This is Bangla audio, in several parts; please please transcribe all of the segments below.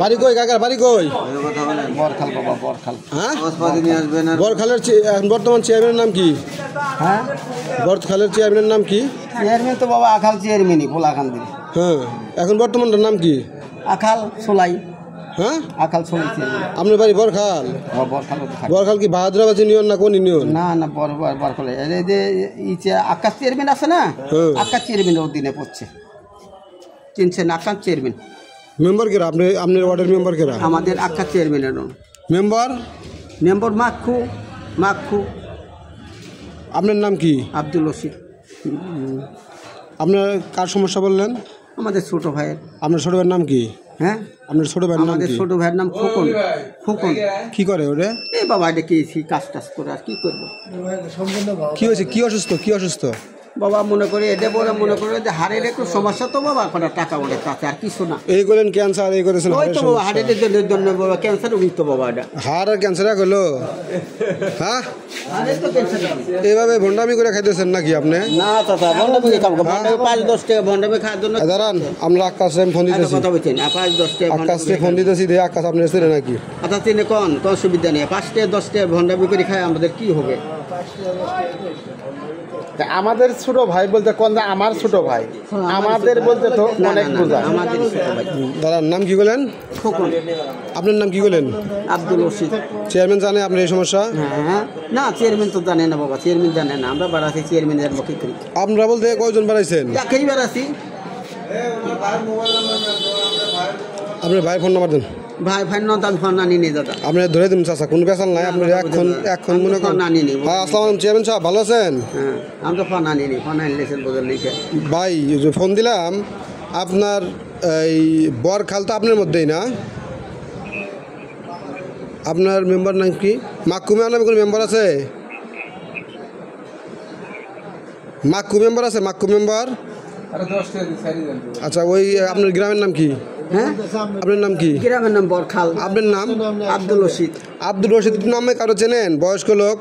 বাড়ি কই কাকার বাড়ি কই? বরখাল বাবা বরখাল। হ্যাঁ বরখালের বর্তমান চেয়ারম্যানের নাম কি? হ্যাঁ বরখালের চেয়ারম্যানের নাম কি? চেয়ারম্যান তো বাবা আখাল চেয়ারম্যানই পোলাখান দিন। হ্যাঁ এখন বর্তমানটার নাম কি? আখাল সোলাই। হ্যাঁ আখাল সোলাই চেয়ারম্যান। আপনার বাড়ি বরখাল? বরখাল। বরখাল কি বাহাদুরাবাদ ইউনিয়ন না কোন ইউনিয়ন? না না বরখাল এই যে আকাশ চেয়ারম্যান আছে না, আকাশ চেয়ারম্যানের অধীনে পড়ছে। চিনছেন আকাশ চেয়ারম্যান? মেম্বার কেরা? আপনার ওয়ার্ডের মেম্বার কেরা? আমাদের আকাশ চেয়ারম্যানের মেম্বার মাক্ষু। আপনার নাম কি? আব্দুল রশিদ। আপনার কার সমস্যা বললেন? আমাদের ছোট ভাইয়ের। আপনার ছোট ভাইয়ের নাম কি? হ্যাঁ আপনার ছোট ভাইয়ের নাম? আমাদের ছোট ভাইয়ের নাম খোকন। কি করে ওরে? এই বাবা ডেকেছি কাজ করে আর কি করবো। কি হয়েছে? কি অসুস্থ? বাবা মনে করে এটা বলে মনে করে যে হাড়ের একটু সমস্যা তো বাবা, কোনো টাকা বলে তাতে আর কিছু না। এই করেন ক্যান্সার, এই করেছেন ওই তো বাবা হাড়ের জন্য বাবা ক্যান্সার রোগী তো বাবা এটা। হাড় আর ক্যান্সার হলো? হ্যাঁ এইভাবে ভণ্ডামি করে খাইতেছেন নাকি আপনি? না চাচা ভণ্ডামি খাবো 5-10 টাকা ভণ্ডামি খাওয়ার জন্য। দাঁড়ান আমরা আকাশে ফোন দিতেছি। কথা বলছেন 5-10 টাকা আকাশে ফোন দিতেছি দিয়ে আকাশ আপনি এসেছেন নাকি? আচ্ছা চিনে কোন সুবিধা নেই। 5-10 টাকা ভণ্ডামি করে খায় আমাদের কি হবে? আমাদের ছোট ভাই বলতে কোন? আমার ছোট ভাই আমাদের বলতে তো অনেক বোঝা। আমাদের ছোট ভাই। দাঁড়ান নাম কি বলেন? খোকন। আপনার নাম কি বলেন? আব্দুল রশিদ। চেয়ারম্যান জানে আপনার এই সমস্যা? হ্যাঁ না চেয়ারম্যান তো জানে না বাবা, চেয়ারম্যান জানে না। আমরা বাড়াচ্ছি চেয়ারম্যান জানবো কি করি। আপনারা বলতে কয়জন বাড়াইছেন? একাই বাড়াচ্ছি। আপনার ভাই ফোন নাম্বার দেন। ভাই না আমি ফোন আনি নি দাদা। আপনি ধরে দিন চাচা, কোন পেশাল নাই আপনার। এখন মনে করেন। হ্যাঁ আসসালামু আলাইকুম চেয়ারম্যান সাহেব, ভালো আছেন? হ্যাঁ আমি তো ফোন আনি নি, ফোন আনলেছেন বদল লিখে। ভাই যে ফোন দিলাম আপনার এই বরখাল তো আপনার মধ্যেই না? আপনার মেম্বার নাম কি? মাক্কুমে নামে কোনো মেম্বার আছে? মাক্কু মেম্বার আছে? মাক্কু মেম্বার? আচ্ছা ওই আপনার গ্রামের নাম কি? হ্যাঁ আপনার নাম কি? গ্রামের নাম বরখাল। আপনার নাম? আব্দুল রশিদ। আব্দুল রশিদ নামে কারো চেনেন বয়স্ক লোক?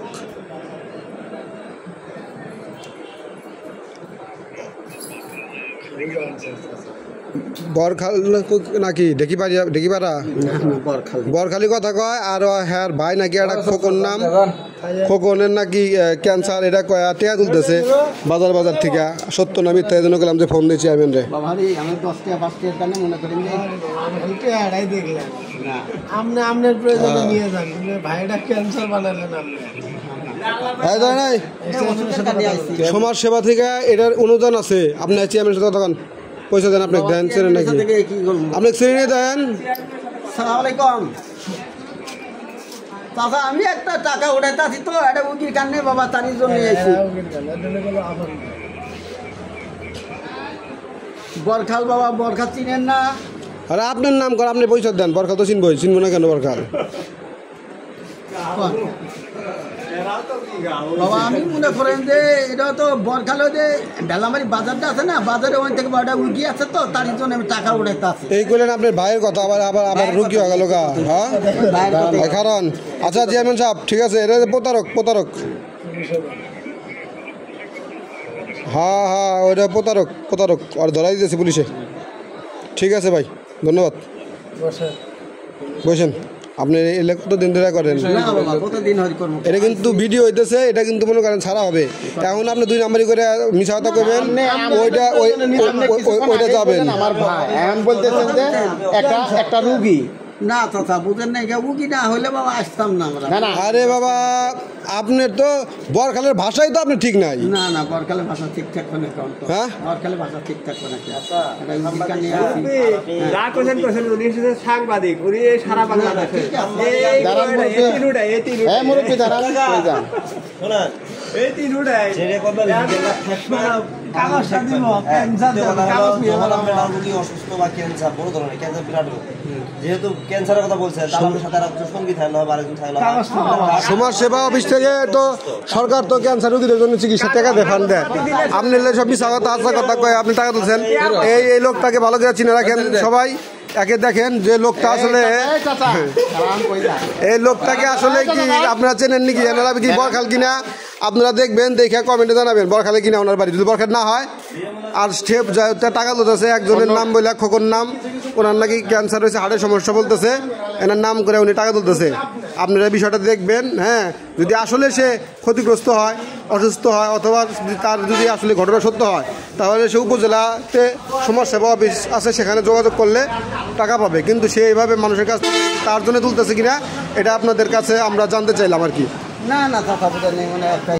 বরখাল নাকি ঢেকিপাড়া? বরখালি কথা কয়। আর হ্যাঁ ভাই নাকি একটা খোকন নাম, খোকনের নাকি ক্যান্সার, এটা কয় টেয়া তুলতেছে বাজার থেকে। সত্য না মিথ্যা এই জন্য গেলাম যে ফোন দিয়েছি আমি রে। আপনার প্রয়োজনে নিয়ে যান, ভাইটা ক্যান্সার বানালেন আপনি। সমাজ সেবা থেকে এটার অনুদান আছে। আপনার চেয়ারম্যানের সাথে কথা পয়সা দেন, আপনাকে দেন চেনে নাকি? আপনাকে শ্রেণী দেন। চাচা আমি একটা টাকা উঠাইতেছি তো এটা উকির কান্নে বাবা, তার জন্য বরখাল বাবা। বরখাল চিনেন না? আরে আপনার নাম কর, আপনি পয়সা দেন। বরখাল তো চিনবো না কেন বরখাল? বাবা আমি মনে করেন যে এটা তো বরখাল যে বেলামারি বাজারটা আছে না, বাজারে ওই থেকে বড় উগি আছে তো তার জন্য আমি টাকা উঠাইতে আছি। এই করলেন আপনার ভাইয়ের কথা, আবার রুগী হয়ে গেল গা। হ্যাঁ কারণ আচ্ছা চেয়ারম্যান সাহেব ঠিক আছে, এটা প্রতারক। হ্যাঁ ওইটা প্রতারক আর ধরাই দিতেছে পুলিশে। ঠিক আছে ভাই ধন্যবাদ। বসেন। আপনি এলে কতদিন ধরে করেন? এটা কিন্তু ভিডিও হইতেছে, এটা কিন্তু মনে করেন ছাড়া হবে। এখন আপনি 2 নাম্বারই করে মিছা কথা করবেন, ওইটা যাবেন। আমার ভাই এখন বলতেছেন যে একটা রুগী না চাচা বুঝেন না, উগি না হইলে বাবা আসতাম না আমরা। আরে বাবা আপনার তো বরখালের ভাষাই তো আপনি ঠিক নাই। না বরখালের ভাষা ঠিকঠাক মানে কোন তো? হ্যাঁ বরখালের ভাষা ঠিকঠাক মানে কি? আচ্ছা উনি এসেছে সাংবাদিক, উনি সারা বাংলাদেশে এই মুরব্বি দাঁড়ান কই যান এই তিন উড়াই ছেড়ে কবে কাগজটা দিব ক্যান্সার কাগজ নিয়ে অসুস্থ বা ক্যান্সার বড় ধরনের ক্যান্সার বিরাট রোগ। যেহেতু ক্যান্সারের কথা বলছে তার সাথে আরেকজন সঙ্গী থাকলো বা আরেকজন থাকলো। সমাজ সেবা অফিস থেকে তো সরকার তো ক্যান্সার রোগীদের জন্য চিকিৎসা টাকা দেখান দেয়। আপনি সব মিশা কথা কয়ে আপনি টাকা তুলছেন। এই লোকটাকে ভালো করে চিনে রাখেন সবাই। একে দেখেন যে লোকটা আসলে এই লোকটাকে আসলে কি আপনারা চেনেন নাকি? এনারা কি বরখাল কিনা আপনারা দেখবেন, দেখে কমেন্টে জানাবেন বরখালে কিনা ওনার বাড়ি। যদি বরখাল না হয় আর স্টেপ টাকা তুলতেছে। একজনের নাম বলে খোকন নাম, ওনার নাকি ক্যান্সার হয়েছে, হার্টের সমস্যা বলতেছে, এনার নাম করে উনি টাকা তুলতেছে। আপনারা বিষয়টা দেখবেন। হ্যাঁ, যদি আসলে সে ক্ষতিগ্রস্ত হয়, অসুস্থ হয়, অথবা তার যদি আসলে ঘটনা সত্য হয়, তাহলে সে উপজেলাতে সমাজসেবা অফিস আছে, সেখানে যোগাযোগ করলে টাকা পাবে। কিন্তু সে এইভাবে মানুষের কাছ থেকে তার জন্য তুলতেছে কিনা, এটা আপনাদের কাছে আমরা জানতে চাইলাম আর কি। না না কথা বোঝা নেই, মানে একটা